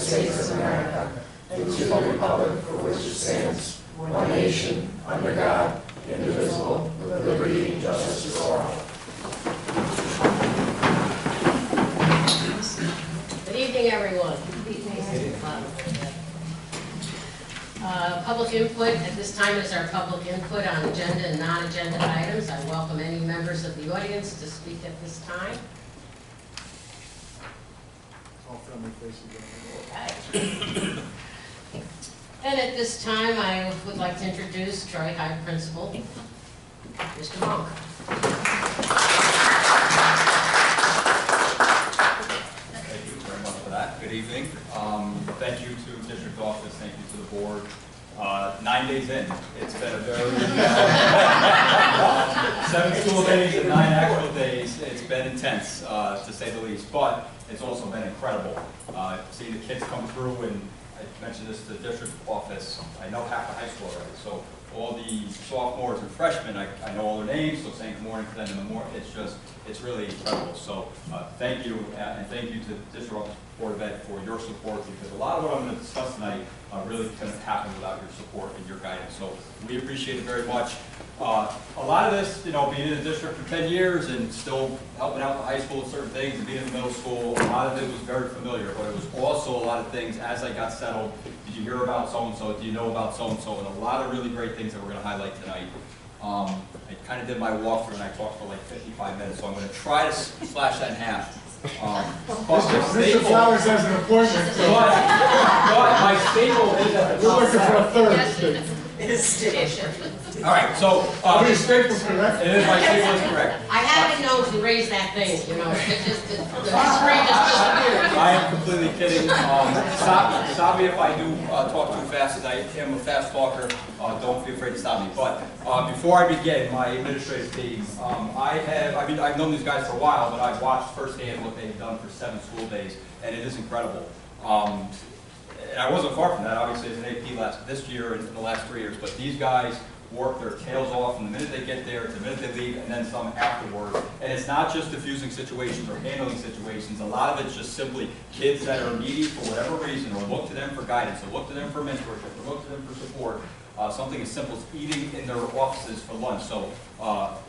States of America and to the republic for which it stands, one nation, under God, indivisible, with liberty and justice for all. Good evening, everyone. Public input at this time is our public input on agenda and non-agenda items. I welcome any members of the audience to speak at this time. All friendly faces. Okay. And at this time, I would like to introduce Troy High Principal, Mr. Monk. Thank you very much for that. Good evening. Thank you to District Office. Thank you to the board. 9 days in, it's been a very 7 school days and 9 actual days. It's been intense, to say the least, but it's also been incredible. Seeing the kids come through, and I mentioned this to the district office. I know half the high school already, so all the sophomores and freshmen, I know all their names, so saying good morning to them in the morning, it's really incredible. So thank you, and thank you to the District Board of Ed for your support, because a lot of what I'm going to discuss tonight really couldn't happen without your support and your guidance. So we appreciate it very much. A lot of this, being in the district for 10 years and still helping out the high school with certain things and being in the middle school, a lot of it was very familiar, but it was also a lot of things as I got settled. Did you hear about so-and-so? Do you know about so-and-so? And a lot of really great things that we're going to highlight tonight. I kind of did my walkthrough and I talked for like 55 minutes, so I'm going to try to slash that in half. Mr. Flowers has an appointment. But my staple is at the We're looking for a third. Yes, all right, so Your staple's correct? it is, my staple is correct. I haven't known to raise that thing, It just, the screen just disappeared. I am completely kidding. Stop me if I do talk too fast, as I am a fast talker. Don't be afraid to stop me. But before I begin, my administrative team, I've known these guys for a while, but I've watched firsthand what they've done for 7 school days, and it is incredible. And I wasn't far from that, obviously, as an AP this year and in the last 3 years, but these guys work their tails off from the minute they get there to the minute they leave, and then some afterward. And it's not just diffusing situations or handling situations. A lot of it's just simply kids that are needy for whatever reason, or look to them for guidance, or look to them for mentorship, or look to them for support. Something as simple as eating in their offices for lunch. So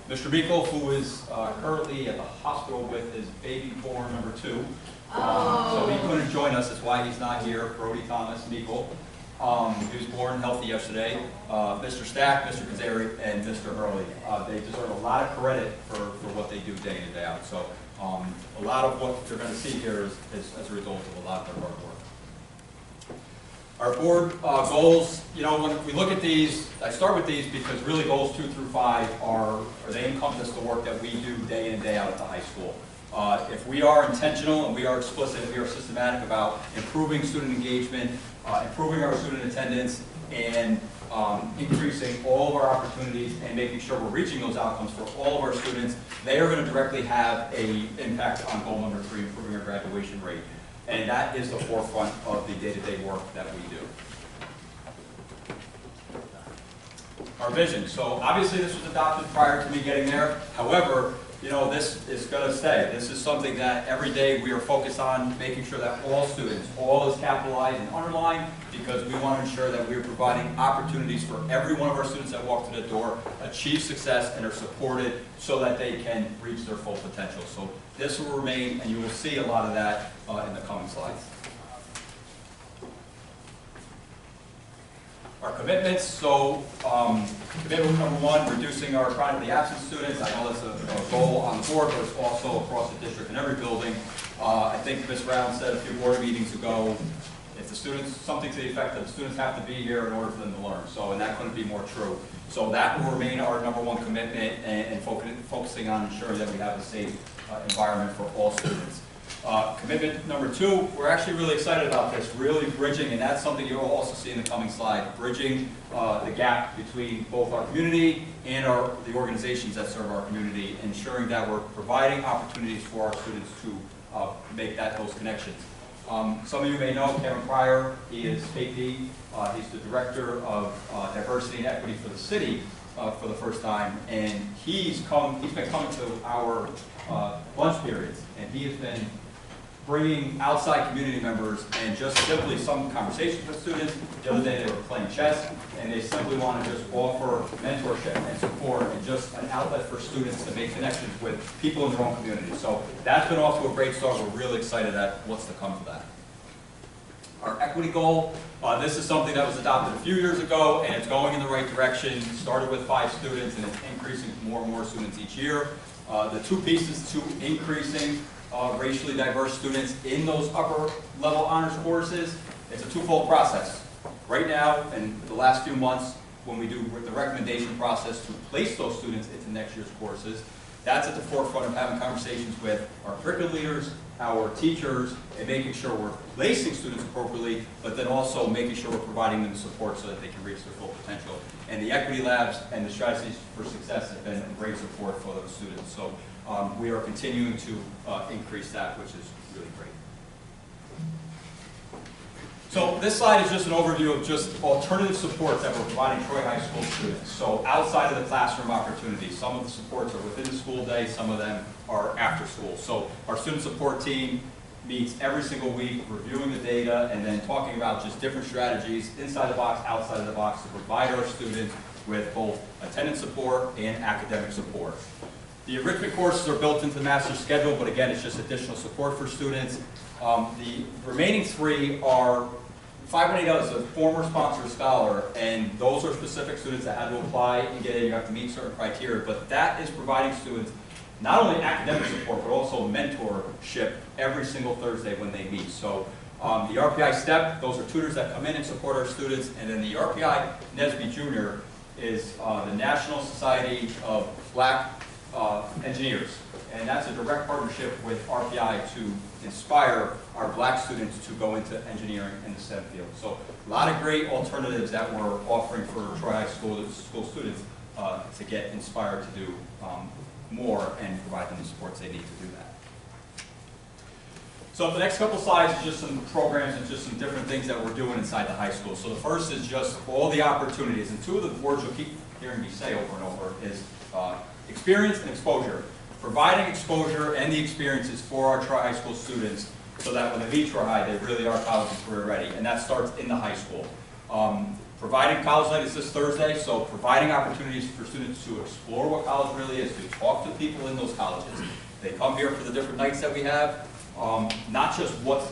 Mr. Meikle, who is currently at the hospital with his baby born number 2, so he couldn't join us. That's why he's not here. Brody Thomas Meikle. He was born healthy yesterday. Mr. Stack, Mr. Kazari, and Mr. Hurley. They deserve a lot of credit for what they do day in and day out. So a lot of what you're going to see here is as a result of a lot of their hard work. Our board goals, when we look at these, I start with these because really goals 2 through 5 they encompass the work that we do day in and day out at the high school. If we are intentional and we are explicit and we are systematic about improving student engagement, improving our student attendance, and increasing all of our opportunities and making sure we're reaching those outcomes for all of our students, they are going to directly have an impact on goal number 3, improving our graduation rate. And that is the forefront of the day-to-day work that we do. Our vision. So obviously this was adopted prior to me getting there. However, this is going to stay. This is something that every day we are focused on making sure that all students, all is capitalized and underlined, because we want to ensure that we are providing opportunities for every one of our students that walk through the door, achieve success, and are supported so that they can reach their full potential. So this will remain, and you will see a lot of that in the coming slides. Our commitments, so commitment number 1, reducing our chronically absent students. I know that's a goal on the board, but it's also across the district in every building. I think Ms. Brown said a few board meetings ago, if the students, something to the effect that the students have to be here in order for them to learn. So, and that couldn't be more true. So that will remain our number 1 commitment, and focusing on ensuring that we have a safe environment for all students. Commitment number 2, we're actually really excited about this, really bridging, and that's something you'll also see in the coming slide, bridging the gap between both our community and the organizations that serve our community, ensuring that we're providing opportunities for our students to make those connections. Some of you may know Kevin Pryor. He is KP. He's the Director of Diversity and Equity for the city for the first time, and he's been coming to our lunch periods, and he has been bringing outside community members and just simply some conversations with students. The other day they were playing chess, and they simply want to just offer mentorship and support and just an outlet for students to make connections with people in their own community. So that's been off to a great start. We're really excited at what's to come for that. Our equity goal, this is something that was adopted a few years ago, and it's going in the right direction. It started with 5 students, and it's increasing to more and more students each year. The 2 pieces to increasing racially diverse students in those upper level honors courses, it's a twofold process. Right now, in the last few months, when we do the recommendation process to place those students into next year's courses, that's at the forefront of having conversations with our curriculum leaders, our teachers, and making sure we're placing students appropriately, but then also making sure we're providing them support so that they can reach their full potential. And the equity labs and the strategies for success have been a great support for those students. So we are continuing to increase that, which is really great. So this slide is just an overview of just alternative supports that we're providing Troy High School students. So outside of the classroom opportunities, some of the supports are within the school day, some of them are after school. So our student support team meets every single week, reviewing the data and then talking about just different strategies inside the box, outside of the box to provide our students with both attendance support and academic support. The enrichment courses are built into the master's schedule, but again, it's just additional support for students. The remaining 3 are 518 is a former sponsored scholar, and those are specific students that had to apply and get in. You have to meet certain criteria, but that is providing students not only academic support, but also mentorship every single Thursday when they meet. So the RPI STEP, those are tutors that come in and support our students, and then the RPI NESB Junior is the National Society of Black Engineers. And that's a direct partnership with RPI to inspire our black students to go into engineering in the STEM field. So a lot of great alternatives that we're offering for Troy High School students to get inspired to do more and provide them the supports they need to do that. So the next couple slides is just some programs and just some different things that we're doing inside the high school. So the first is just all the opportunities, and 2 of the words you'll keep hearing me say over and over is experience and exposure. Providing exposure and the experiences for our Troy High School students so that when they leave Troy High, they really are college and career ready, and that starts in the high school. Providing college night is this Thursday, so providing opportunities for students to explore what college really is, to talk to people in those colleges. They come here for the different nights that we have, not just what's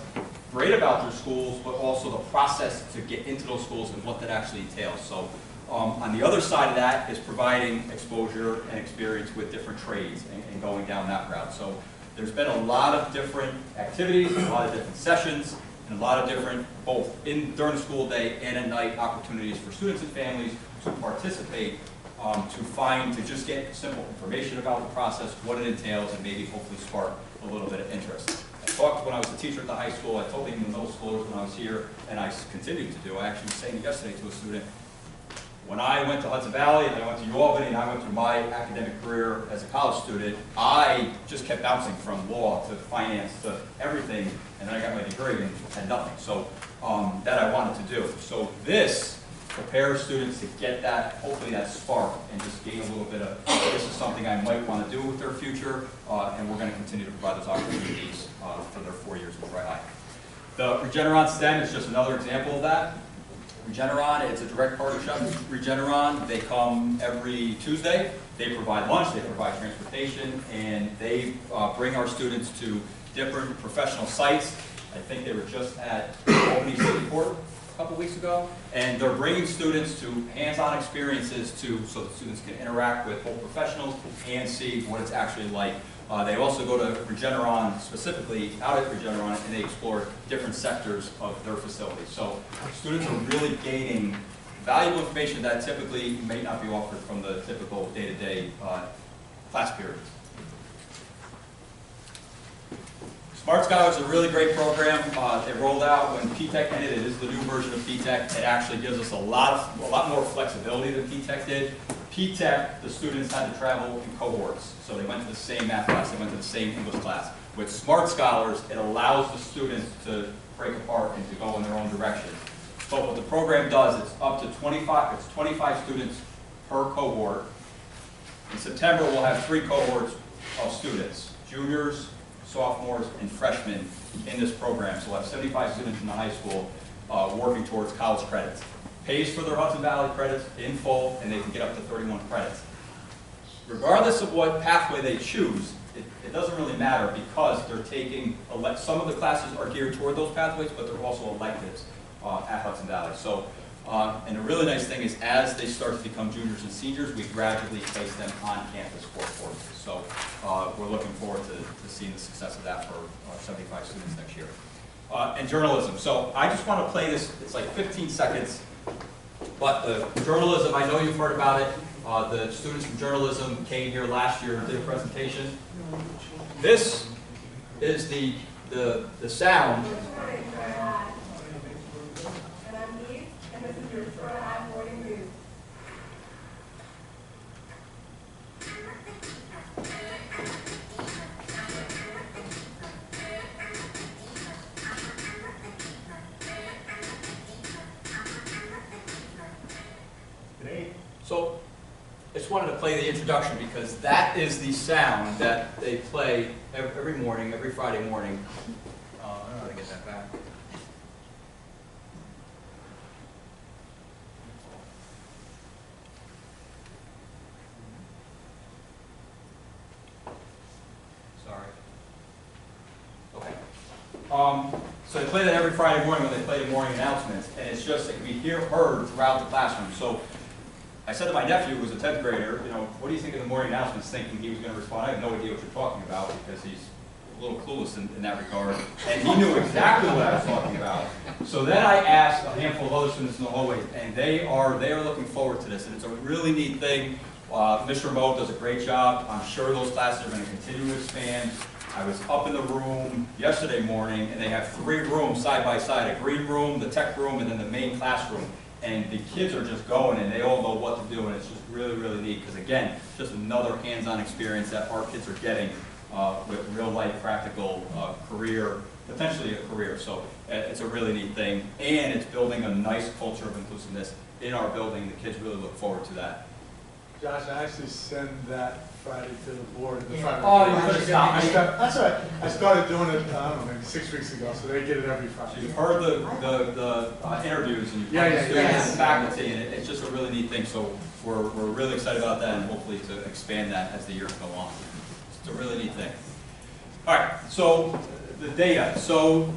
great about their schools, but also the process to get into those schools and what that actually entails. So on the other side of that is providing exposure and experience with different trades and going down that route. So there's been a lot of different activities, a lot of different sessions, and a lot of different, both during the school day and at night, opportunities for students and families to participate, to just get simple information about the process, what it entails, and maybe hopefully spark a little bit of interest. I talked when I was a teacher at the high school, I told even middle schoolers when I was here, and I continue to do. I actually was saying yesterday to a student, when I went to Hudson Valley and I went to UAlbany and I went through my academic career as a college student, I just kept bouncing from law to finance to everything, and then I got my degree and had nothing. So that I wanted to do. So this prepares students to get that, hopefully that spark, and just gain a little bit of, this is something I might want to do with their future, and we're going to continue to provide those opportunities for their 4 years in Troy High. The Regeneron STEM is just another example of that. Regeneron, it's a direct partnership with Regeneron. They come every Tuesday. They provide lunch, they provide transportation, and they bring our students to different professional sites. I think they were just at Albany City Port a couple weeks ago, and they're bringing students to hands-on experiences so that students can interact with both professionals and see what it's actually like. They also go to Regeneron, specifically out at Regeneron, and they explore different sectors of their facility. So students are really gaining valuable information that typically may not be offered from the typical day-to-day class periods. Smart Scholars is a really great program. It rolled out when P-TECH ended. It is the new version of P-TECH. It actually gives us a lot more flexibility than P-TECH did. P-TECH, the students had to travel in cohorts. So they went to the same math class, they went to the same English class. With Smart Scholars, it allows the students to break apart and to go in their own direction. But what the program does, it's up to 25 students per cohort. In September, we'll have 3 cohorts of students, juniors, sophomores, and freshmen in this program. So we'll have 75 students in the high school working towards college credits. Pays for their Hudson Valley credits in full, and they can get up to 31 credits. Regardless of what pathway they choose, it doesn't really matter because they're taking, some of the classes are geared toward those pathways, but they're also electives at Hudson Valley. So, and the really nice thing is as they start to become juniors and seniors, we gradually place them on campus for courses. So we're looking forward to seeing the success of that for 75 students next year. And journalism. So I just want to play this, it's like 15 seconds, but the journalism, I know you've heard about it. The students from journalism came here last year and did a presentation. This is the sound. So I just wanted to play the introduction because that is the sound that they play every morning, every Friday morning. I don't know how to get that back. Sorry. Okay. So they play that every Friday morning when they play the morning announcements, and it's just it can be heard throughout the classroom. So I said to my nephew, who was a 10th grader, you know, what do you think of the morning announcements, thinking he was going to respond. I have no idea what you're talking about because he's a little clueless in that regard. And he knew exactly what I was talking about. So then I asked a handful of other students in the hallway, and they are looking forward to this. And it's a really neat thing. Mr. Remote does a great job. I'm sure those classes are going to continue to expand. I was up in the room yesterday morning, and they have 3 rooms side by side, a green room, the tech room, and then the main classroom. And the kids are just going, and they all know what to do, and it's just really, really neat. Because again, just another hands-on experience that our kids are getting with real-life, practical career, potentially a career. So it's a really neat thing, and it's building a nice culture of inclusiveness in our building. The kids really look forward to that. Josh, I actually send that Friday to the board. Oh, you could have stopped me. That's right. I started doing it, I don't know, maybe 6 weeks ago, so they get it every Friday. So you've heard the interviews, and you've heard the students and faculty, and it's just a really neat thing. So we're really excited about that, and hopefully to expand that as the years go on. It's a really neat thing. All right, so the data. So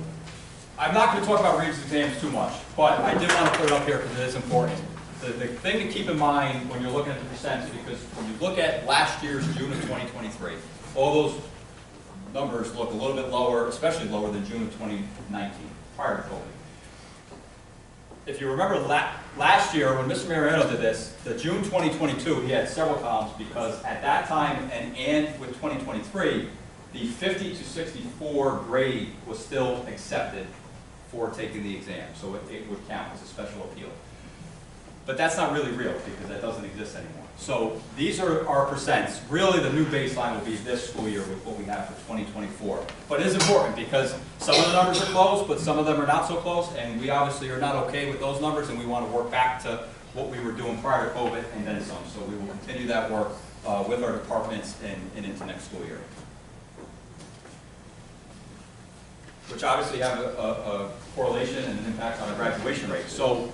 I'm not going to talk about Regents exams too much, but I did want to put it up here because it is important. The thing to keep in mind when you're looking at the percents, because when you look at last year's June of 2023, all those numbers look a little bit lower, especially lower than June of 2019, prior to COVID. If you remember last year when Mr. Mariano did this, the June 2022, he had several columns because at that time and with 2023, the 50 to 64 grade was still accepted for taking the exam, so it would count as a special appeal. But that's not really real because that doesn't exist anymore. So these are our percents. Really the new baseline will be this school year with what we have for 2024. But it is important because some of the numbers are close, but some of them are not so close, and we obviously are not okay with those numbers, and we want to work back to what we were doing prior to COVID and then some. So we will continue that work with our departments and into next school year. Which obviously have a correlation and an impact on our graduation rate. So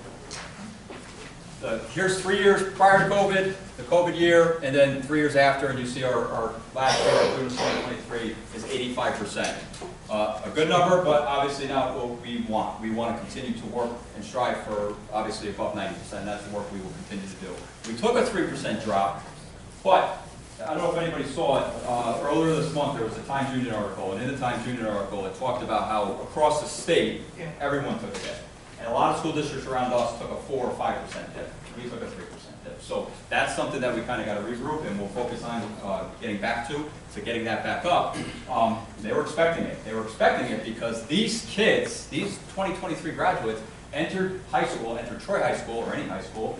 here's 3 years prior to COVID, the COVID year, and then 3 years after, and you see our last year, June 2023, is 85%. A good number, but obviously not what we want. We want to continue to work and strive for obviously above 90%. That's the work we will continue to do. We took a 3% drop, but I don't know if anybody saw it. Earlier this month, there was a Times Union article, and in the Times Union article, it talked about how across the state, everyone took a hit. And a lot of school districts around us took a 4 or 5% dip. We took a 3% dip. So that's something that we kind of got to regroup, and we'll focus on getting back to getting that back up. They were expecting it. They were expecting it because these kids, these 2023 graduates, entered Troy High School, or any high school,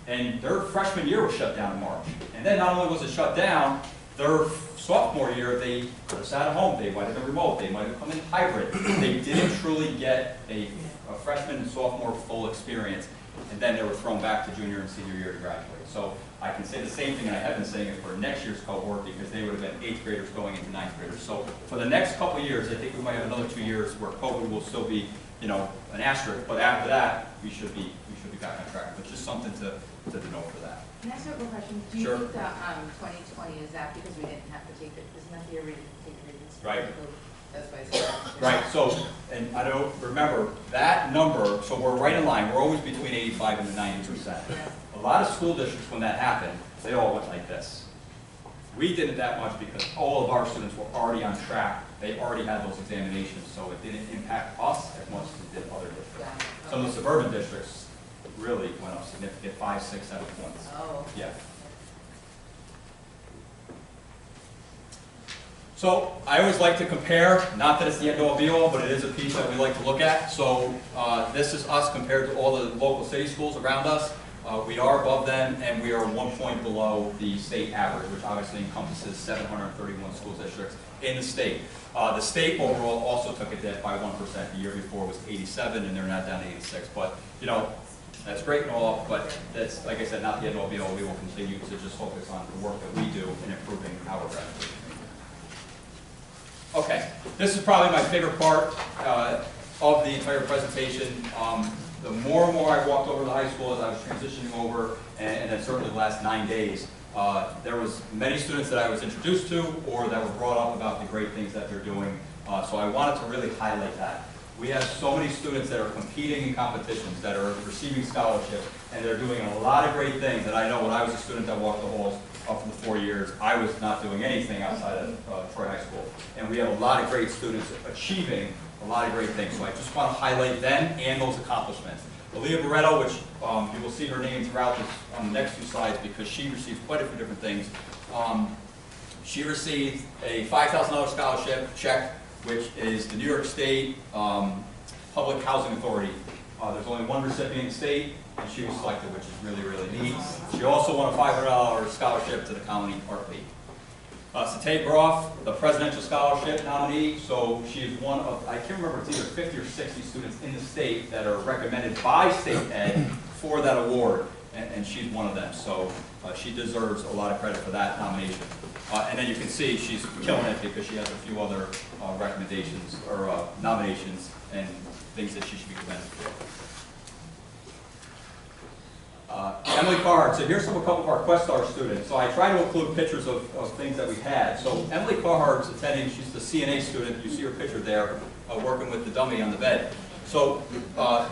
and their freshman year was shut down in March. And then not only was it shut down, their sophomore year, they could have sat at home, they might have been remote, they might have come in hybrid. They didn't truly get a freshman and sophomore full experience. and then they were thrown back to junior and senior year to graduate. So I can say the same thing, and I have been saying it for next year's cohort, because they would have been 8th graders going into 9th graders. So for the next couple of years, I think we might have another 2 years where COVID will still be, you know, an asterisk, but after that, we should be back on track. But just something to denote for that. Can I ask you a question? Do you Sure. think that 2020, is that because we didn't have to take it, isn't that the year we didn't take the readings? Right. That's why I said that. Right, so, and I don't remember, that number, so we're right in line, we're always between 85 and 90%. Yeah. A lot of school districts, when that happened, they all went like this. We didn't that much because all of our students were already on track. They already had those examinations, so it didn't impact us as much as it did other districts. Yeah. Some of the suburban districts really went up significant, 5, 6, 7 points. Oh. Yeah. So I always like to compare, not that it's the end all be all, but it is a piece that we like to look at. So this is us compared to all the local city schools around us. We are above them, and we are 1 point below the state average, which obviously encompasses 731 school districts in the state. The state overall also took a dip by 1%. The year before was 87, and they're not down to 86. But, you know, that's great and all, but that's, like I said, not the end all be all. We will continue to just focus on the work that we do in improving our graduation. Okay, this is probably my favorite part of the entire presentation. The more and more I walked over to the high school as I was transitioning over, and then certainly the last 9 days, there was many students that I was introduced to or that were brought up about the great things that they're doing. So I wanted to really highlight that. We have so many students that are competing in competitions, that are receiving scholarships, and they're doing a lot of great things. And I know when I was a student that walked the halls for the 4 years, I was not doing anything outside of Troy High School. And we have a lot of great students achieving a lot of great things. So I just want to highlight them and those accomplishments. Aaliyah Barreto, which you will see her name throughout this, on the next few slides, because she received quite a few different things. She received a $5,000 scholarship check, which is the New York State Public Housing Authority. There's only one recipient in the state, and she was selected, which is really, really neat. She also won a $500 scholarship to the Colony Art League. Satay Groff, the Presidential Scholarship nominee, so she is one of, I can't remember, it's either 50 or 60 students in the state that are recommended by State Ed for that award, and she's one of them. So she deserves a lot of credit for that nomination. And then you can see she's killing it because she has a few other recommendations or nominations and things that she should be commended for. Emily Carhart, so here's a couple of our Questar students. So I try to include pictures of things that we've had. So Emily Carhart's attending, she's the CNA student, you see her picture there, working with the dummy on the bed. So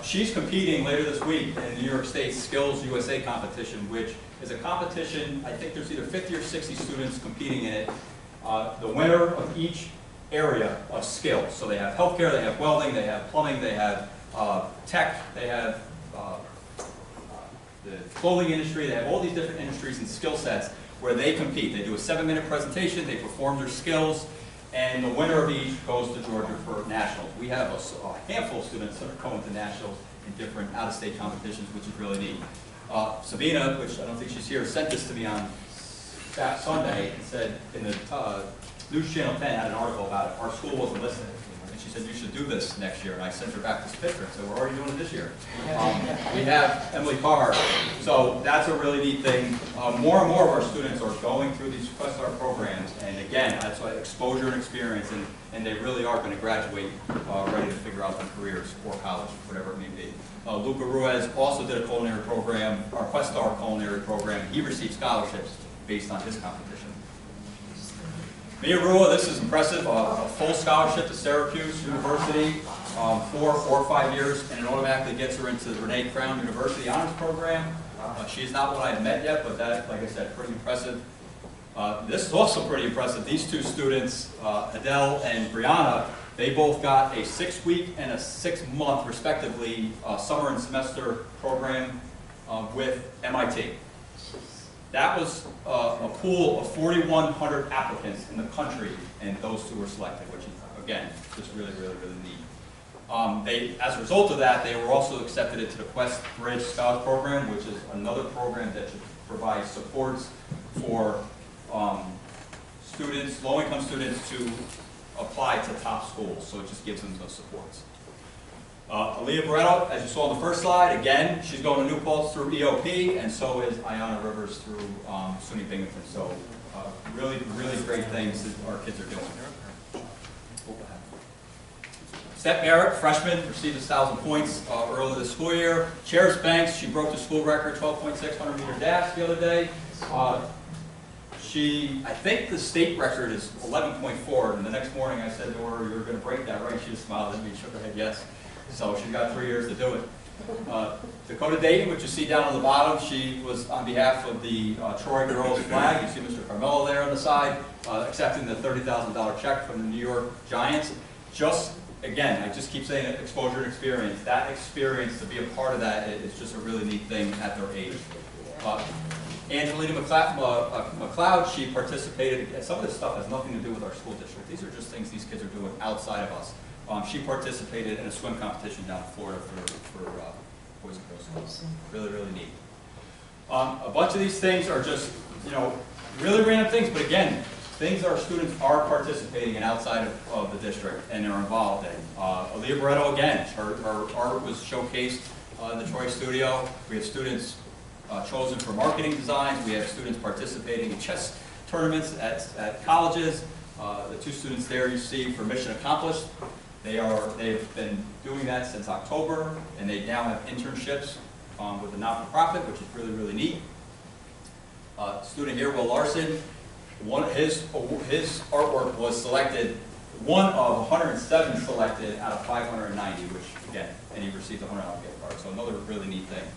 she's competing later this week in the New York State Skills USA competition, which is a competition, I think there's either 50 or 60 students competing in it. The winner of each area of skills. So they have healthcare, they have welding, they have plumbing, they have tech, they have the clothing industry, they have all these different industries and skill sets where they compete. They do a 7-minute presentation, they perform their skills, and the winner of each goes to Georgia for nationals. We have a handful of students that are going to nationals in different out-of-state competitions, which is really neat. Sabina, which I don't think she's here, sent this to me on Sunday and said in the News Channel 10 had an article about it. Our school wasn't listening. And she said, you should do this next year. And I sent her back this picture and said, we're already doing it this year. We have Emily Carhart. So that's a really neat thing. More and more of our students are going through these Questar programs. And again, that's why exposure and experience. And they really are going to graduate ready to figure out their careers or college, whatever it may be. Luca Ruiz also did a culinary program, our Questar culinary program. He received scholarships based on his competition. Mia Rua, this is impressive, a full scholarship to Syracuse University, 4 or 5 years, and it automatically gets her into the Renee Crown University Honors Program. She's not one I've met yet, but that, like I said, pretty impressive. This is also pretty impressive. These two students, Adele and Brianna, they both got a 6-week and a 6-month, respectively, summer and semester program with MIT. That was a pool of 4,100 applicants in the country, and those two were selected, which is, again, just really, really, really neat. As a result of that, they were also accepted into the Quest Bridge Scholars Program, which is another program that should provide supports for students, low-income students, to apply to top schools. So it just gives them those supports. Aaliyah Barretto, as you saw on the first slide, again, she's going to New Paltz through EOP, and so is Ayanna Rivers through SUNY Binghamton. So really, really great things that our kids are doing. Steph Merrick, freshman, received 1,000 points earlier this school year. Charis Banks, she broke the school record, 12.6 100-meter dash the other day. I think the state record is 11.4, and the next morning I said to her, "You're going to break that, right?" She just smiled at me, shook her head yes. So she's got 3 years to do it. Dakota Dayton, which you see down on the bottom, she was on behalf of the Troy girls flag. You see Mr. Carmelo there on the side, accepting the $30,000 check from the New York Giants. Again, I just keep saying it, exposure and experience. That experience, to be a part of that, is just a really neat thing at their age. Angelina McLeod, she participated, and some of this stuff has nothing to do with our school district. These are just things these kids are doing outside of us. She participated in a swim competition down in Florida for Boys and Girls Clubs. Really, really neat. A bunch of these things are just, really random things, but again, things our students are participating in outside of the district and are involved in. Aaliyah Barretto, again, her art was showcased in the Troy studio. We have students chosen for marketing designs. We have students participating in chess tournaments at colleges. The 2 students there you see for Mission Accomplished. They've been doing that since October, and they now have internships with a not-for-profit, which is really, really neat. Student here, Will Larson, his artwork was selected, one of 107 selected out of 590, which again, and he received a $100 gift card. So another really neat thing.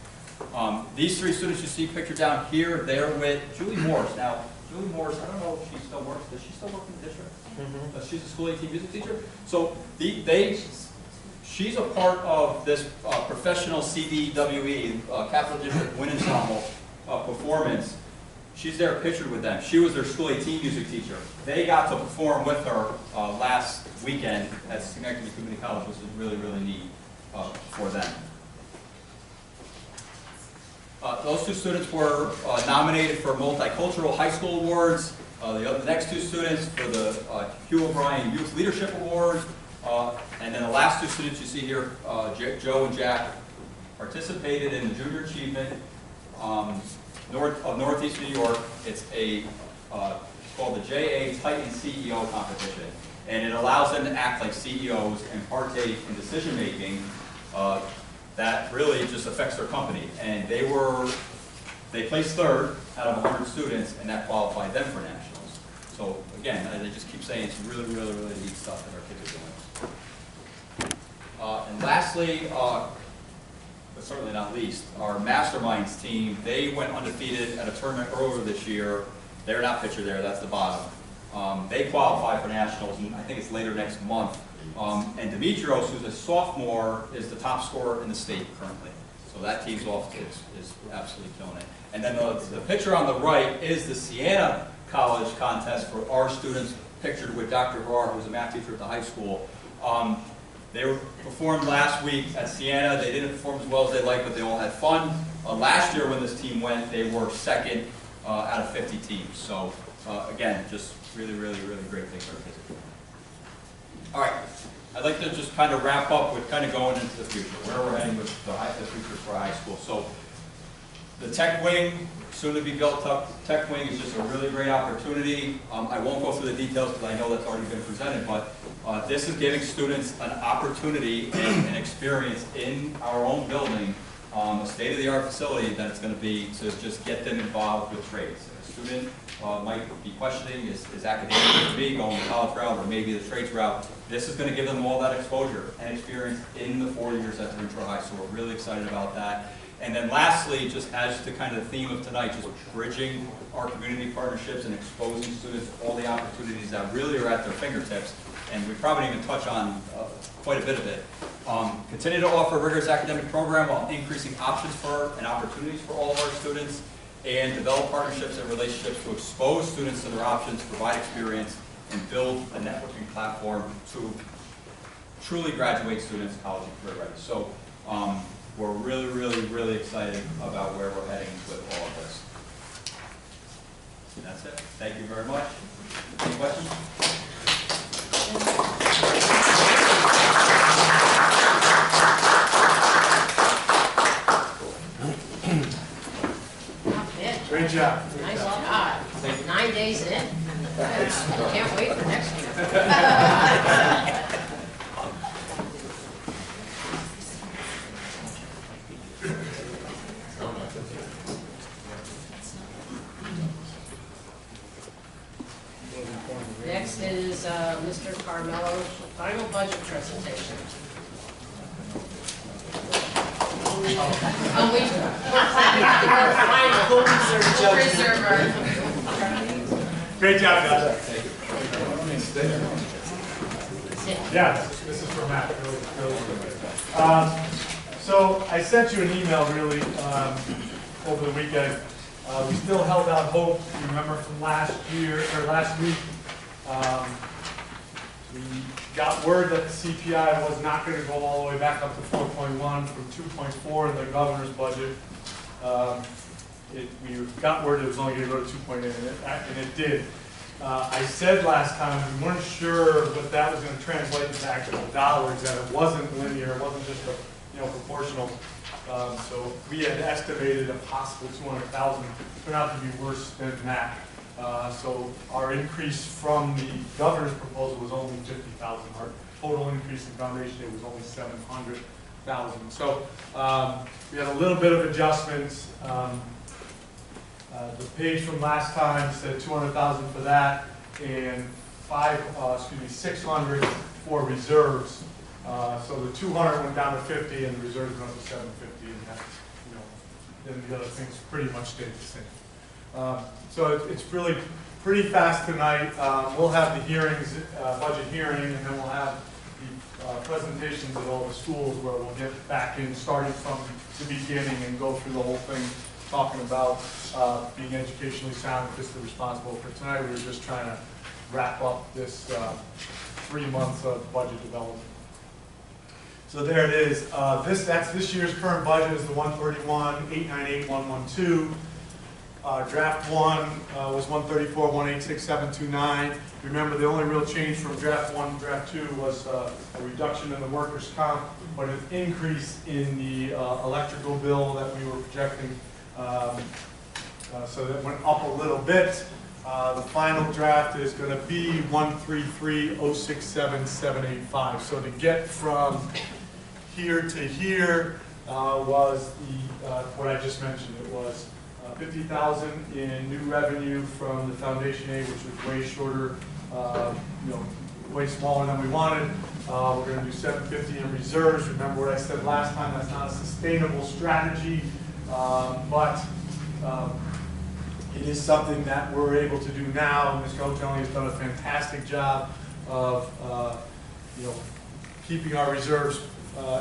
These 3 students you see pictured down here, they're with Julie Morris. Now, Julie Morris, I don't know if she still works. Does she still work in the district? She's a school 18 music teacher. So she's a part of this professional CDWE, Capital District Wind Ensemble performance. She's there pictured with them. She was their school 18 music teacher. They got to perform with her last weekend at Schenectady Community College, which is really, really neat for them. Those 2 students were nominated for Multicultural High School Awards. The next 2 students for the Hugh O'Brien Youth Leadership Award. And then the last 2 students you see here, Joe and Jack, participated in the Junior Achievement of Northeast New York. It's called the JA Titan CEO competition. And it allows them to act like CEOs and partake in decision making that really just affects their company. And they placed 3rd out of 100 students, and that qualified them for nationals. So again, I just keep saying it's really, really, really neat stuff that our kids are doing. And lastly, but certainly not least, our Masterminds team, they went undefeated at a tournament earlier this year. They're not pictured there, that's the bottom. They qualify for nationals, and I think it's later next month. And Demetrios, who's a sophomore, is the top scorer in the state currently. So that team's off is absolutely killing it. And then the picture on the right is the Siena College contest for our students, pictured with Dr. Var, who's a math teacher at the high school. They performed last week at Siena. They didn't perform as well as they liked, but they all had fun. Last year when this team went, they were 2nd out of 50 teams. So again, just really, really, really great things for our kids. All right, I'd like to just kind of wrap up with kind of going into the future, where we're heading with the future for high school. So the tech wing, soon to be built up tech wing, is just a really great opportunity. I won't go through the details because I know that's already been presented, but this is giving students an opportunity and an experience in our own building, a state-of-the-art facility that it's going to be to just get them involved with trades. A student might be questioning, is academic for me, going the college route or maybe the trades route. This is going to give them all that exposure and experience in the 4 years at the Intro High, so we're really excited about that. And then lastly, just as to kind of the theme of tonight, just bridging our community partnerships and exposing students to all the opportunities that really are at their fingertips. And we probably didn't even touch on quite a bit of it. Continue to offer a rigorous academic program while increasing options for and opportunities for all of our students, and develop partnerships and relationships to expose students to their options, provide experience, and build a networking platform to truly graduate students college and career ready. So we're really, really, really excited about where we're heading with all of this. And that's it. Thank you very much. Any questions? job. Nice job. 9 days in. Can't wait for next year. Next is Mr. Carmelo's final budget presentation. Oh, we'll reserve our. Great job, guys. Yeah, this is for Matt. Really good. So I sent you an email really over the weekend. We still held out hope. You remember from last week, we got word that the CPI was not going to go all the way back up to 4.1 from 2.4 in the governor's budget. We got word it was only going to go to 2.8, and it did. I said last time we weren't sure what that was going to translate into actual dollars, that it wasn't linear, it wasn't just proportional. So we had estimated a possible 200,000. Turned out to be worse than that. So our increase from the governor's proposal was only 50,000. Our total increase in foundation aid was only 700,000. So we had a little bit of adjustments. The page from last time said 200,000 for that, and 600 for reserves. So the 200 went down to 50, and the reserves went up to 750, and that, then the other things pretty much stayed the same. So it's really pretty fast tonight. We'll have the hearings, budget hearing, and then we'll have the presentations at all the schools where we'll get back in, starting from the beginning and go through the whole thing, talking about being educationally sound and fiscally responsible. For tonight, we were just trying to wrap up this 3 months of budget development. So there it is. That's this year's current budget is the 131,898,112. Draft 1 was 134,186,729. Remember, the only real change from draft 1 to draft 2 was a reduction in the workers' comp, but an increase in the electrical bill that we were projecting. So that went up a little bit. The final draft is going to be 133,067,785. So to get from here to here was what I just mentioned. It was 50,000 in new revenue from the foundation aid, which was way shorter, way smaller than we wanted. We're going to do 750 in reserves. Remember what I said last time? That's not a sustainable strategy, but it is something that we're able to do now. Mr. Otelli has done a fantastic job of keeping our reserves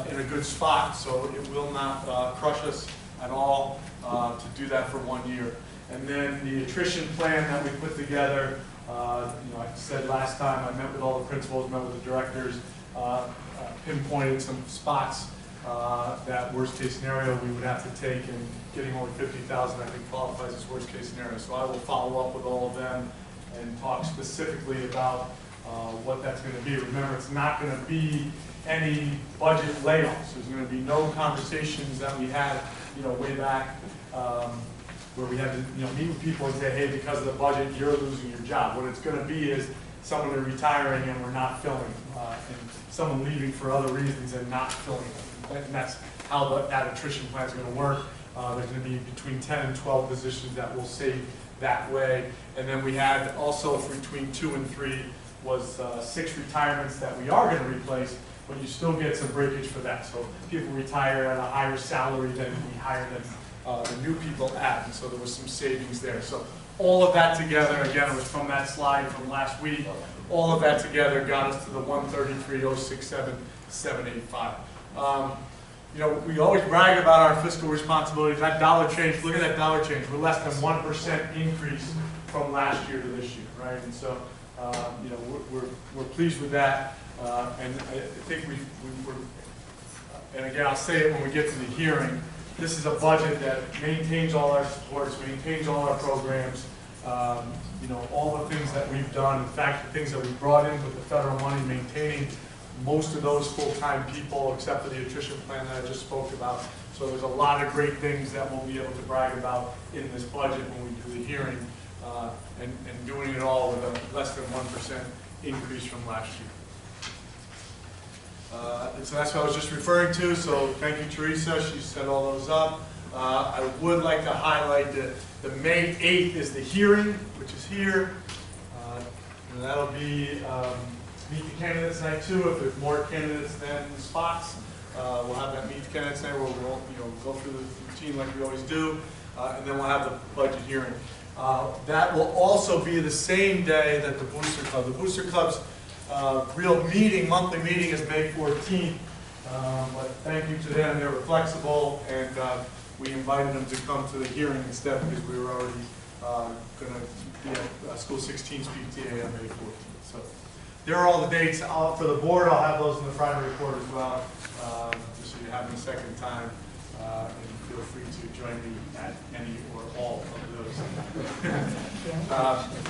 in a good spot, so it will not crush us at all to do that for 1 year. And then the attrition plan that we put together, I said last time, I met with all the principals, met with the directors, pinpointed some spots that worst case scenario we would have to take, and getting only 50,000 I think qualifies as worst case scenario. So I will follow up with all of them and talk specifically about what that's going to be. Remember, it's not going to be any budget layoffs. There's going to be no conversations that we had, way back where we had to, meet with people and say, hey, because of the budget, you're losing your job. What it's going to be is someone retiring and we're not filling, and someone leaving for other reasons and not filling them. And that's how that attrition plan is going to work. There's going to be between 10 and 12 positions that we'll save that way. And then we had also between 2 and 3 was 6 retirements that we are going to replace, but you still get some breakage for that. So people retire at a higher salary than we hire them, the new people at, and so there was some savings there. So all of that together, again, it was from that slide from last week, all of that together got us to the 133,067,785. We always brag about our fiscal responsibility. That dollar change, look at that dollar change. We're less than 1% increase from last year to this year, right? And so, we're pleased with that. And I think we're, and again, I'll say it when we get to the hearing, this is a budget that maintains all our supports, maintains all our programs, all the things that we've done. In fact, the things that we brought in with the federal money, maintaining most of those full-time people, except for the attrition plan that I just spoke about. So So there's a lot of great things that we'll be able to brag about in this budget when we do the hearing, and doing it all with a less than 1% increase from last year. And so that's what I was just referring to, so thank you, Teresa, she set all those up. I would like to highlight that the May 8th is the hearing, which is here. And that'll be Meet the Candidates Night too. If there's more candidates than spots, we'll have that Meet the Candidates Night where we'll go through the routine like we always do, and then we'll have the budget hearing. That will also be the same day that the Booster Club. The Booster Club's real meeting, monthly meeting, is May 14th. But thank you to them, they were flexible, and we invited them to come to the hearing instead because we were already going to be at School 16 Speak TA on May 14th. So there are all the dates. For the board, I'll have those in the Friday report as well, just so you have them a second time. And feel free to join me at any or all of those.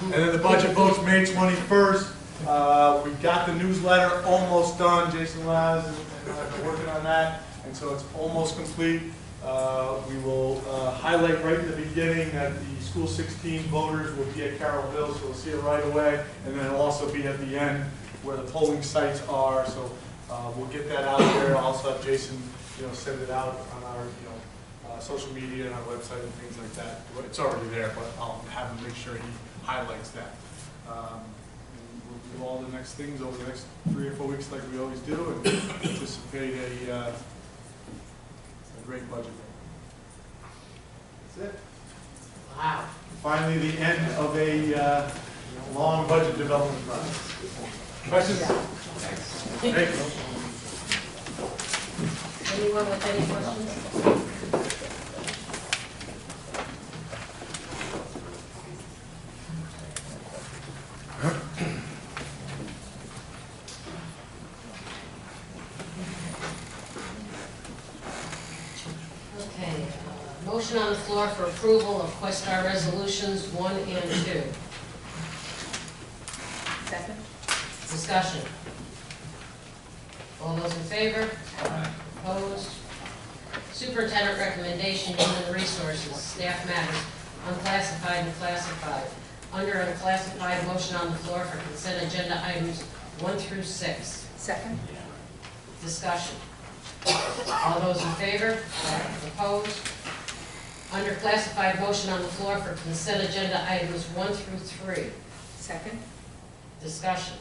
And then the budget vote's May 21st. We got the newsletter almost done. Jason Laz and I've been working on that, and so it's almost complete. We will highlight right at the beginning that the School 16 voters will be at Carroll Hill, so we'll see it right away, and then it'll also be at the end where the polling sites are. So we'll get that out there. I'll also have Jason, send it out on our, social media and our website and things like that. It's already there, but I'll have him make sure he highlights that. And we'll do all the next things over the next 3 or 4 weeks like we always do, and anticipate a great budget. That's it. Wow. Finally, the end of a long budget development process. Questions? Thank you. Anyone with any questions? Okay, motion on the floor for approval of Questar Resolutions 1 and 2. Second? Discussion. All those in favor? Opposed? Superintendent recommendation, Human Resources, Staff Matters, Unclassified and Classified. Under Unclassified, motion on the floor for consent agenda items 1 through 6. Second? Discussion. All those in favor? Opposed? Under Classified, motion on the floor for consent agenda items 1 through 3. Second? Discussion.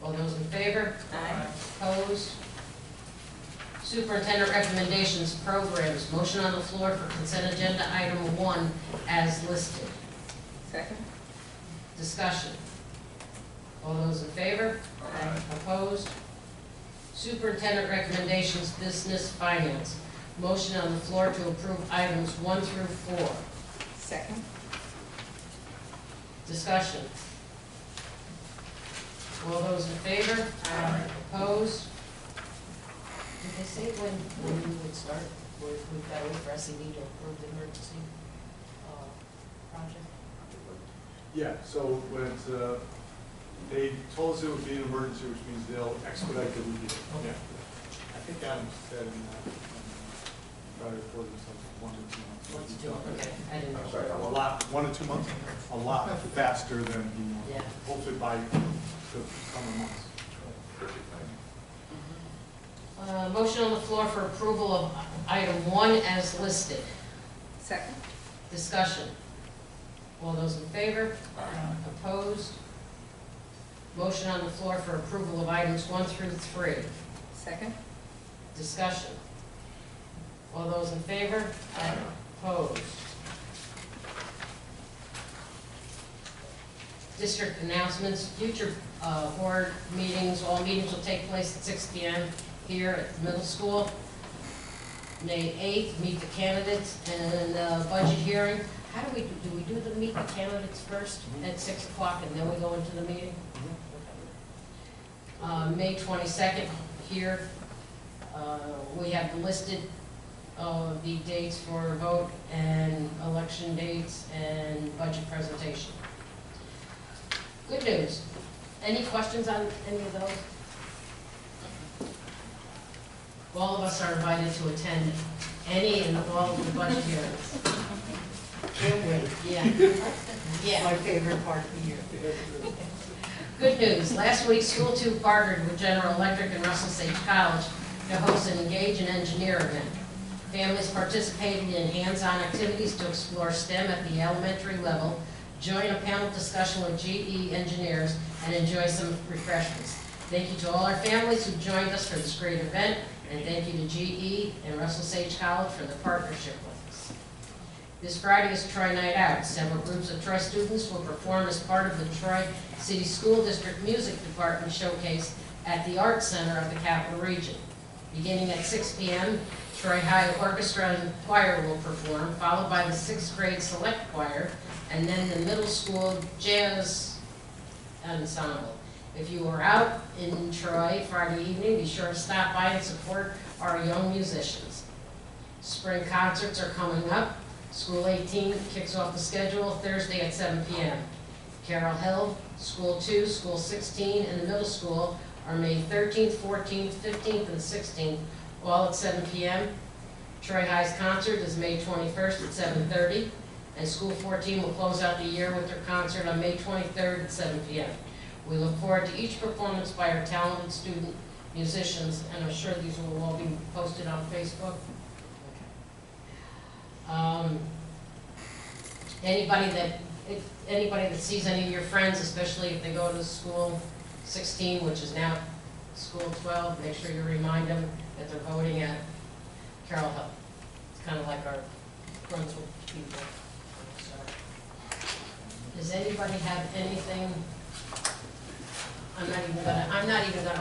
All those in favor? Aye. Opposed? Superintendent recommendations, programs, motion on the floor for consent agenda item 1 as listed. Second? Discussion. All those in favor? Aye. Opposed? Superintendent recommendations, business, finance, motion on the floor to approve items 1 through 4. Second? Discussion. All those in favor? Aye. Opposed? Did they say when we would start? We've got to wait for SED to approve the emergency project? Yeah, so when it's, they told us it would be an emergency, which means they'll expedite the review. Yeah. I think Adam said in that, prior report or something, 1 to 2 months. Let's do it, okay, I didn't know. Sorry, a lot, 1 to 2 months, a lot faster than, Yeah. hopefully by the summer months. Motion on the floor for approval of item 1 as listed. Second? Discussion. All those in favor? Opposed? Motion on the floor for approval of items 1 through 3. Second? Discussion. All those in favor? Opposed? District announcements, future board meetings, all meetings will take place at 6 p.m. here at the middle school. May 8th, meet the candidates and budget hearing. How do we do the meet the candidates first at 6 o'clock and then we go into the meeting? May 22nd, here, we have listed the dates for vote and election dates and budget presentation. Good news. Any questions on any of those? All of us are invited to attend Any and all of the budget hearings. Can't wait. Yeah. Yeah. My favorite part of the year. Good news, last week School 2 partnered with General Electric and Russell Sage College to host an Engage in Engineer event. Families participated in hands-on activities to explore STEM at the elementary level, join a panel discussion with GE engineers, and enjoy some refreshments. Thank you to all our families who joined us for this great event, and thank you to GE and Russell Sage College for the partnership with us. This Friday is Troy Night Out. Several groups of Troy students will perform as part of the Troy City School District Music Department Showcase at the Art Center of the Capital Region. Beginning at 6 p.m., Troy High Orchestra and Choir will perform, followed by the 6th grade Select Choir, and then the middle school Jazz Ensemble. If you are out in Troy Friday evening, be sure to stop by and support our young musicians. Spring concerts are coming up. School 18 kicks off the schedule Thursday at 7 p.m. Carroll Hill, School 2, School 16, and the middle school are May 13th, 14th, 15th, and 16th, all at 7 p.m. Troy High's concert is May 21st at 7:30, and School 14 will close out the year with their concert on May 23rd at 7 p.m. We look forward to each performance by our talented student musicians, and I'm sure these will all be posted on Facebook. Anybody that sees any of your friends, especially if they go to school 16, which is now school 12, make sure you remind them that they're voting at Carroll Hill. It's kind of like our Brunswick people. So, does anybody have anything? I'm not even gonna,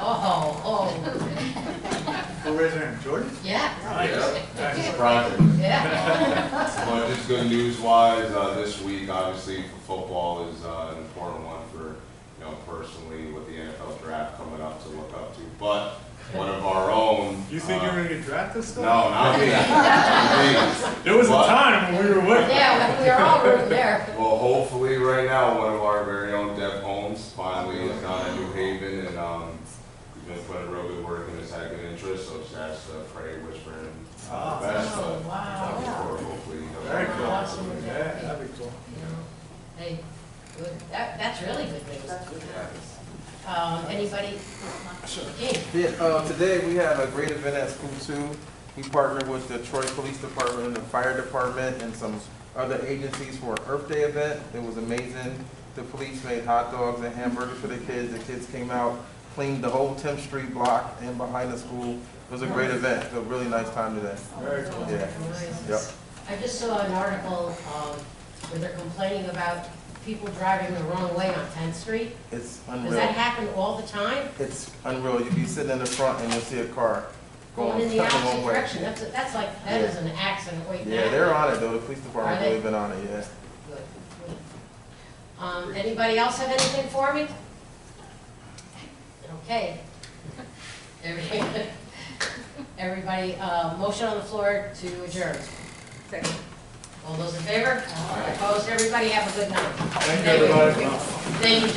Who raised their hand? Jordan? yeah. That's surprising. Yeah. But just good news wise, this week obviously football is an important one for, personally with the NFL draft coming up to look up to. But one of our own. You think you're going to get drafted still? No, not me. Not me. There was But- a time when we were with Yeah, we were all rooting there. Well, hopefully right now, one of our very own Deb Holmes finally is down at New Haven, and he's been putting real good work and has had good interest, so just asked to pray, whisper, and the best, Oh, but wow. hopefully. Very cool. Awesome. Yeah, that'd be cool. Hey, good. That's really good news. Anybody? King? Yeah, today we had a great event at School 2. We partnered with the Troy Police Department and the Fire Department and some other agencies for an Earth Day event. It was amazing. The police made hot dogs and hamburgers for the kids. The kids came out, cleaned the whole 10th Street block and behind the school. It was a great event. It was a really nice time today. Very cool. Yeah. Yep. I just saw an article where they're complaining about people driving the wrong way on 10th Street. It's Does unreal. that happen all the time? It's unreal. You'll be sitting in the front and you'll see a car Going in the the opposite wrong way. direction. That Yeah. is an accident waiting to Yeah, happen. they're on it though. The police department's Are they? really been on it, yeah. Good. Anybody else have anything for me? Okay. Everybody, motion on the floor to adjourn. Second. All those in favor? Opposed? Everybody have a good night. Thank you, everybody. Thank you, John.